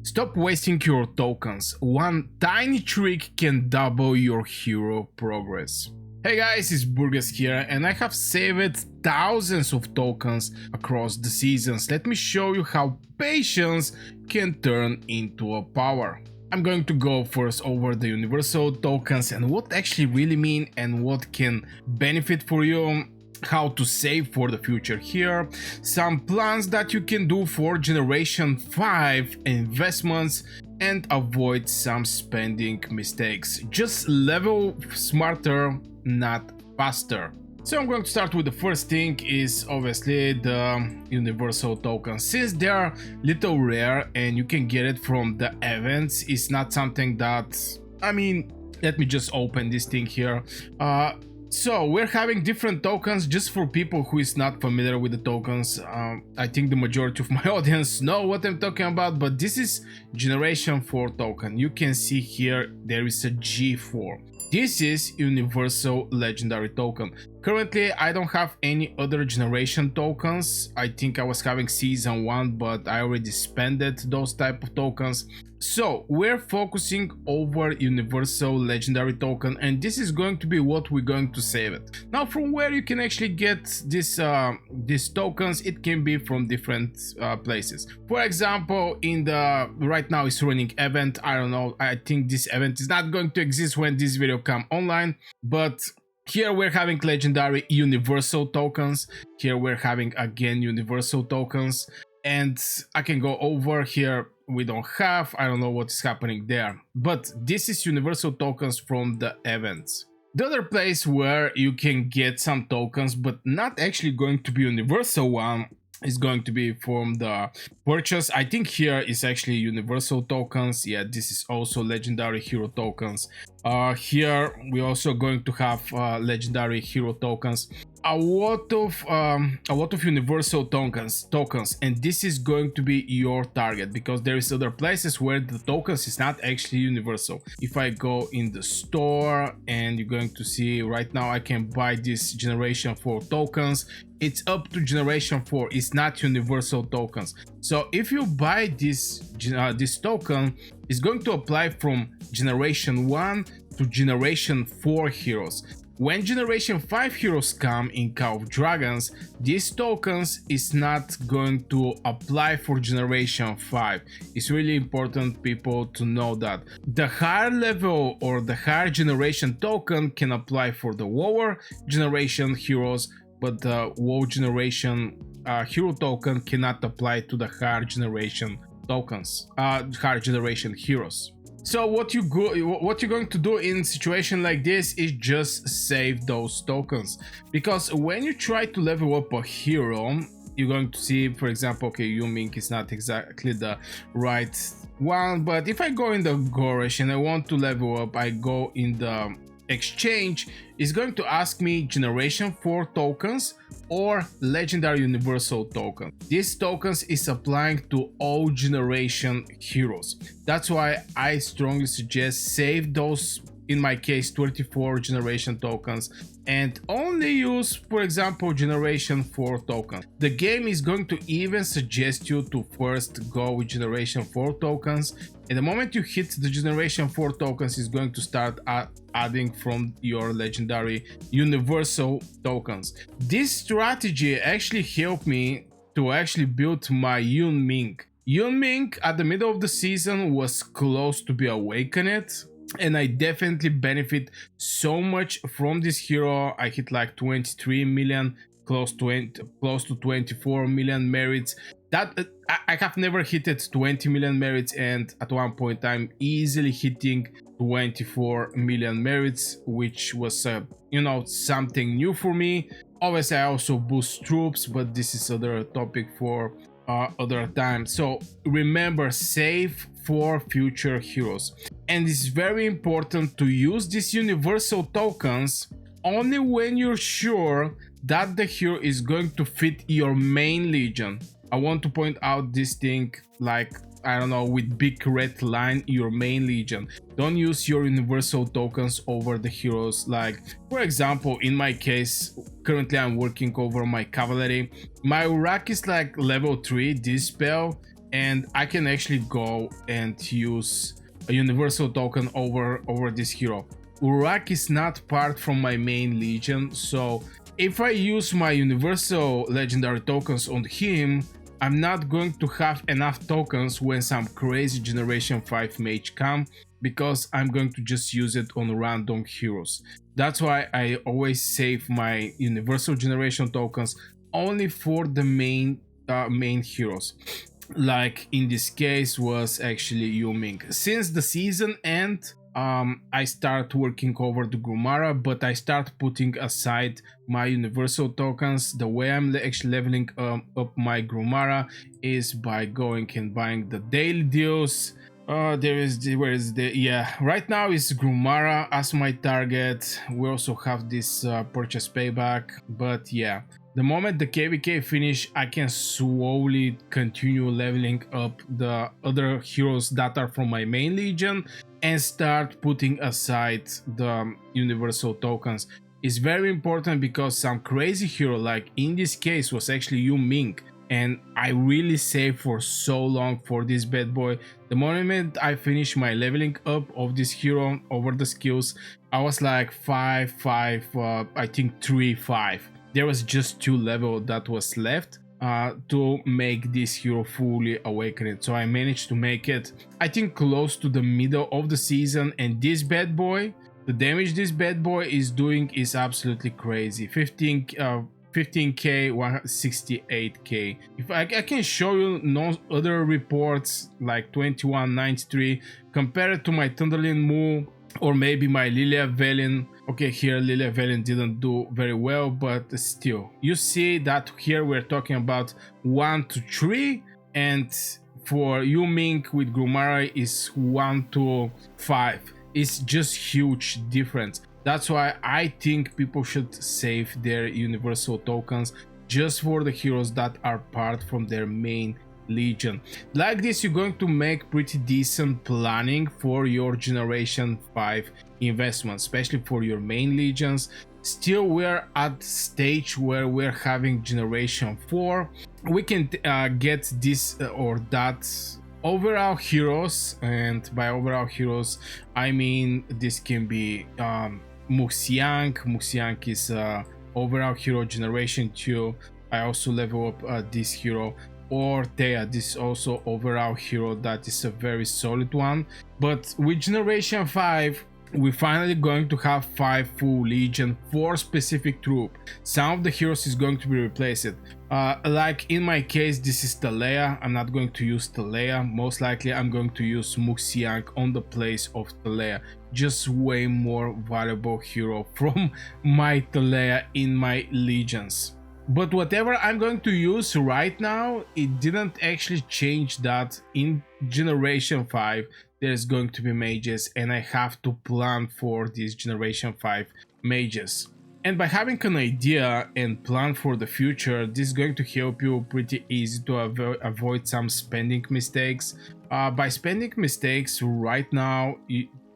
Stop wasting your tokens. One tiny trick can double your hero progress. Hey guys, it's Burgess here and I have saved thousands of tokens across the seasons. Let me show you how patience can turn into a power. I'm going to go first over the universal tokens and what actually really mean and what can benefit for you, how to save for the future here, some plans that you can do for generation 5 investments, and avoid some spending mistakes. Just level smarter, not faster. So I'm going to start with the first thing is obviously the universal tokens. Since they are little rare and you can get it from the events, it's not something that, let me just open this thing here. So we're having different tokens just for people who is not familiar with the tokens. I think the majority of my audience know what I'm talking about, but this is generation 4 token. You can see here there is a G4. This is universal legendary token. Currently I don't have any other generation tokens. I think I was having season 1, but I already spent those type of tokens. So we're focusing over universal legendary token, and this is going to be what we're going to save it. Now from where you can actually get these tokens, it can be from different places. For example, in the right now it's running event. I don't know, I think this event is not going to exist when this video come online, but here we're having legendary universal tokens. Here we're having again universal tokens, and I can go over here. We don't have, I don't know what is happening there, but this is universal tokens from the events. The other place where you can get some tokens but not actually going to be universal one is going to be from the purchase. I think here is actually universal tokens. Yeah, this is also legendary hero tokens. Here we're also going to have legendary hero tokens. A lot of universal tokens, and this is going to be your target because there is other places where the tokens is not actually universal. If I go in the store, and you're going to see right now I can buy this generation 4 tokens. It's up to generation 4, it's not universal tokens. So if you buy this token, it's going to apply from generation 1 to generation 4 heroes. When generation 5 heroes come in Call of Dragons, these tokens is not going to apply for generation 5. It's really important, people, to know that. The higher level or the higher generation token can apply for the lower generation heroes, but the low generation hero token cannot apply to the higher generation tokens, higher generation heroes. So what you're going to do in situation like this is just save those tokens, because when you try to level up a hero, you're going to see, for example, okay, Ming is not exactly the right one, but if I go in the garage and I want to level up, I go in the exchange, is going to ask me generation 4 tokens or legendary universal token. These tokens is applying to all generation heroes. That's why I strongly suggest save those, in my case 24 generation tokens, and only use, for example, generation 4 tokens. The game is going to even suggest you to first go with generation 4 tokens, and the moment you hit the generation 4 tokens, is going to start adding from your legendary universal tokens. This strategy actually helped me to actually build my Ming. Ming at the middle of the season was close to be awakened, and I definitely benefit so much from this hero. I hit like 23 million, close to 24 million merits. That I have never hit it 20 million merits, and at one point I'm easily hitting 24 million merits, which was something new for me. Obviously I also boost troops, but this is other topic for other time. So remember, save for future heroes, and it's very important to use these universal tokens only when you're sure that the hero is going to fit your main legion. I want to point out this thing, like, I don't know, with big red line, your main legion. Don't use your universal tokens over the heroes. Like, for example, in my case, currently I'm working over my cavalry. My Urak is like level 3, this spell, and I can actually go and use a universal token over this hero. Urak is not part from my main legion, so if I use my universal legendary tokens on him, I'm not going to have enough tokens when some crazy generation 5 mage come, because I'm going to just use it on random heroes. That's why I always save my universal generation tokens only for the main heroes. Like in this case was actually Ming. Since the season end, I start working over the Grumara, but I start putting aside my universal tokens. The way I'm actually leveling up my Grumara is by going and buying the daily deals. There is the, where is the, yeah, right now is Grumara as my target. We also have this purchase payback, but yeah, the moment the KVK finish, I can slowly continue leveling up the other heroes that are from my main legion and start putting aside the universal tokens. It's very important because some crazy hero, like in this case was actually Ming, and I really saved for so long for this bad boy. The moment I finished my leveling up of this hero over the skills, I was like 5-5, I think 3-5. There was just 2 level that was left to make this hero fully awakened. So I managed to make it, I think, close to the middle of the season, and this bad boy, the damage this bad boy is doing is absolutely crazy. 15k, 168k. If I can show you no other reports like 2193 compared to my Thunderlin Mu or maybe my Lilia Velen. Okay, here Lilia Velen didn't do very well, but still, you see that here we're talking about 1 to 3, and for Ming with Grumara is 1 to 5. It's just huge difference. That's why I think people should save their universal tokens just for the heroes that are part from their main legion. Like this, you're going to make pretty decent planning for your generation 5 investment, especially for your main legions. Still, we're at stage where we're having generation 4. We can get this or that overall heroes, and by overall heroes I mean this can be Muxiang. Muxiang is overall hero generation 2. I also level up this hero. Or Thea, this is also overall hero that is a very solid one. But with generation 5, we're finally going to have 5 full legion for specific troop. Some of the heroes is going to be replaced. Like in my case, this is Talea. I'm not going to use Talea. Most likely I'm going to use Muxiang on the place of Talea. Just way more valuable hero from my Talea in my legions. But whatever I'm going to use right now, it didn't actually change that in generation 5 there's going to be mages, and I have to plan for these generation 5 mages. And by having an idea and plan for the future, this is going to help you pretty easy to avoid some spending mistakes. By spending mistakes right now,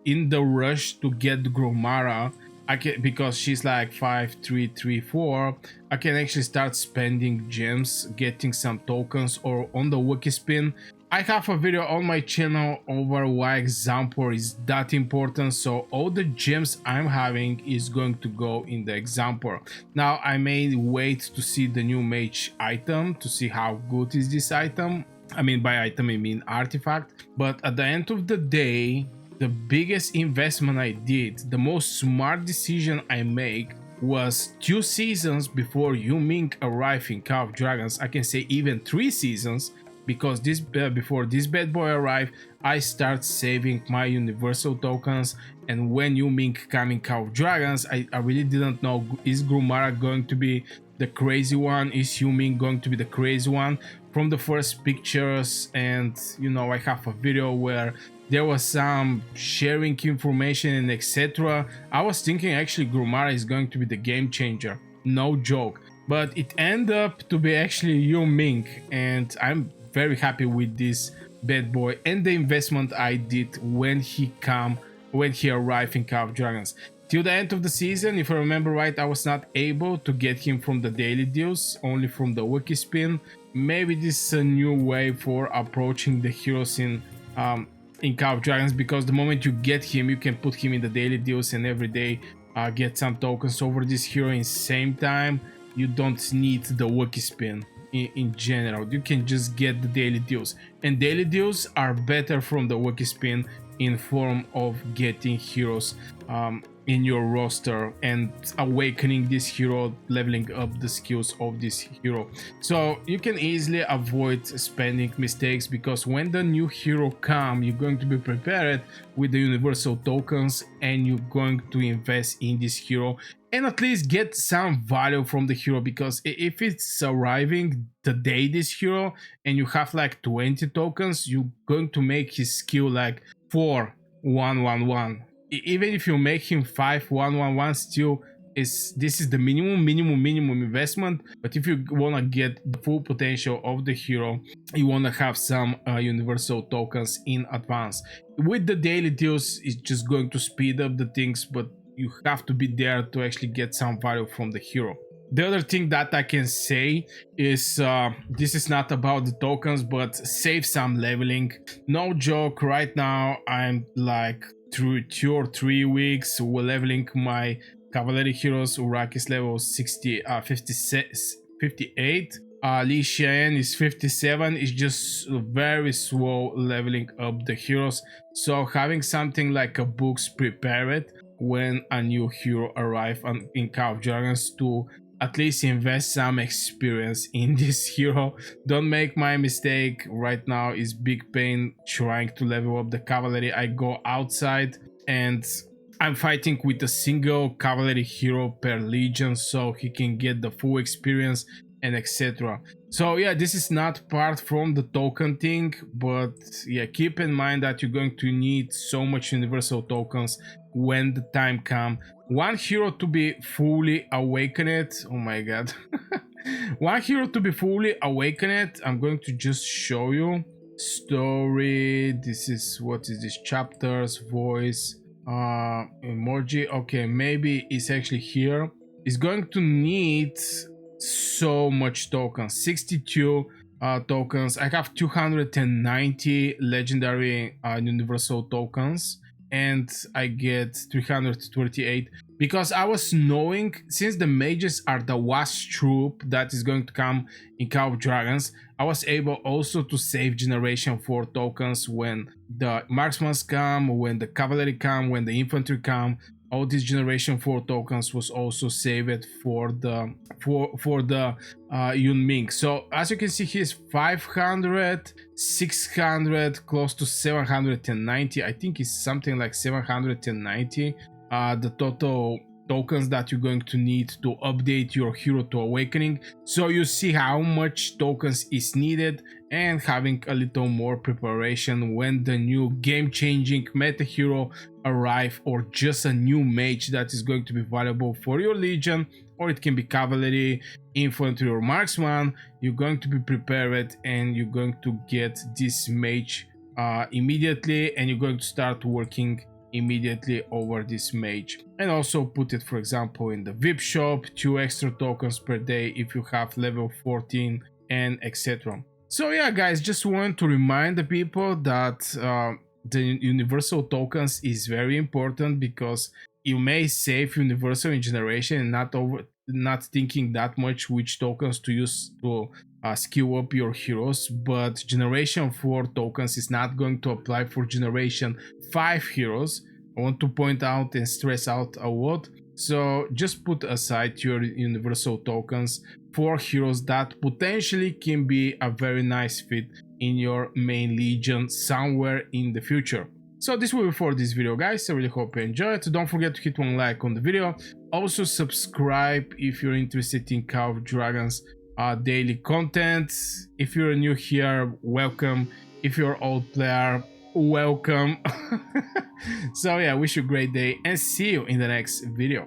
in the rush to get Grumara, I can, because she's like 5-3-3-4, I can actually start spending gems, getting some tokens, or on the wiki spin. I have a video on my channel over why example is that important, so all the gems I'm having is going to go in the example. Now I may wait to see the new mage item to see how good is this item. I mean, by item I mean artifact. But at the end of the day, the biggest investment I did, the most smart decision I make, was 2 seasons before Ming arrived in Call of Dragons. I can say even 3 seasons, because this before this bad boy arrived, I start saving my universal tokens. And when Ming came in Call of Dragons, I really didn't know, is Grumara going to be the crazy one? Is Ming going to be the crazy one? From the first pictures, and you know, I have a video where there was some sharing information and etc. I was thinking actually Grumara is going to be the game changer, no joke. But it ended up to be actually Ming, and I'm very happy with this bad boy and the investment I did when he arrived in Call of Dragons. Till the end of the season, if I remember right, I was not able to get him from the daily deals, only from the wiki spin. Maybe this is a new way for approaching the heroes in Call of Dragons, because the moment you get him, you can put him in the daily deals and every day get some tokens over this hero. In same time, you don't need the wiki spin in general. You can just get the daily deals, and daily deals are better from the wiki spin in form of getting heroes in your roster and awakening this hero, leveling up the skills of this hero. So you can easily avoid spending mistakes, because when the new hero comes, you're going to be prepared with the universal tokens and you're going to invest in this hero and at least get some value from the hero. Because if it's arriving the day this hero and you have like 20 tokens, you're going to make his skill like 4-1-1-1. Even if you make him 5-1-1-1, still this is the minimum investment. But if you want to get the full potential of the hero, you want to have some universal tokens in advance. With the daily deals, it's just going to speed up the things, but you have to be there to actually get some value from the hero. The other thing that I can say is this is not about the tokens, but save some leveling. No joke, right now I'm like through 2 or 3 weeks leveling my cavalry heroes. Urak is level 58. Li Xian is 57. It's just very slow leveling up the heroes. So having something like a books prepared when a new hero arrives in Call of Dragons to at least invest some experience in this hero. Don't make my mistake. Right now is big pain trying to level up the cavalry. I go outside and I'm fighting with a single cavalry hero per legion, so he can get the full experience and etc. So yeah, this is not part from the token thing, but yeah, keep in mind that you're going to need so much universal tokens when the time comes. One hero to be fully awakened, oh my god. One hero to be fully awakened, I'm going to just show you. Story, this is, what is this, chapters, voice, emoji. Okay, maybe it's actually here. It's going to need so much tokens, 62 tokens. I have 290 legendary universal tokens, and I get 328 because I was knowing, since the mages are the wasp troop that is going to come in Call of Dragons, I was able also to save generation 4 tokens when the marksmen come, when the cavalry come, when the infantry come. All these generation 4 tokens was also saved for the Ming. So as you can see, he's 500, 600, close to 790. I think it's something like 790 the total tokens that you're going to need to update your hero to awakening. So you see how much tokens is needed, and having a little more preparation when the new game-changing meta hero arrive, or just a new mage that is going to be valuable for your legion, or it can be cavalry, infantry, or marksman. You're going to be prepared and you're going to get this mage immediately, and you're going to start working immediately over this mage, and also put it, for example, in the VIP shop, 2 extra tokens per day if you have level 14 and etc. So yeah guys, just want to remind the people that the universal tokens is very important, because you may save universal in generation and not thinking that much which tokens to use to skill up your heroes, but generation 4 tokens is not going to apply for generation 5 heroes. I want to point out and stress out a lot. So just put aside your universal tokens for heroes that potentially can be a very nice fit in your main legion somewhere in the future. So this will be for this video guys. I really hope you enjoyed. Don't forget to hit one like on the video. Also subscribe if you're interested in Call of Dragons daily content. If you're new here, welcome. If you're an old player, welcome. So yeah, wish you a great day and see you in the next video.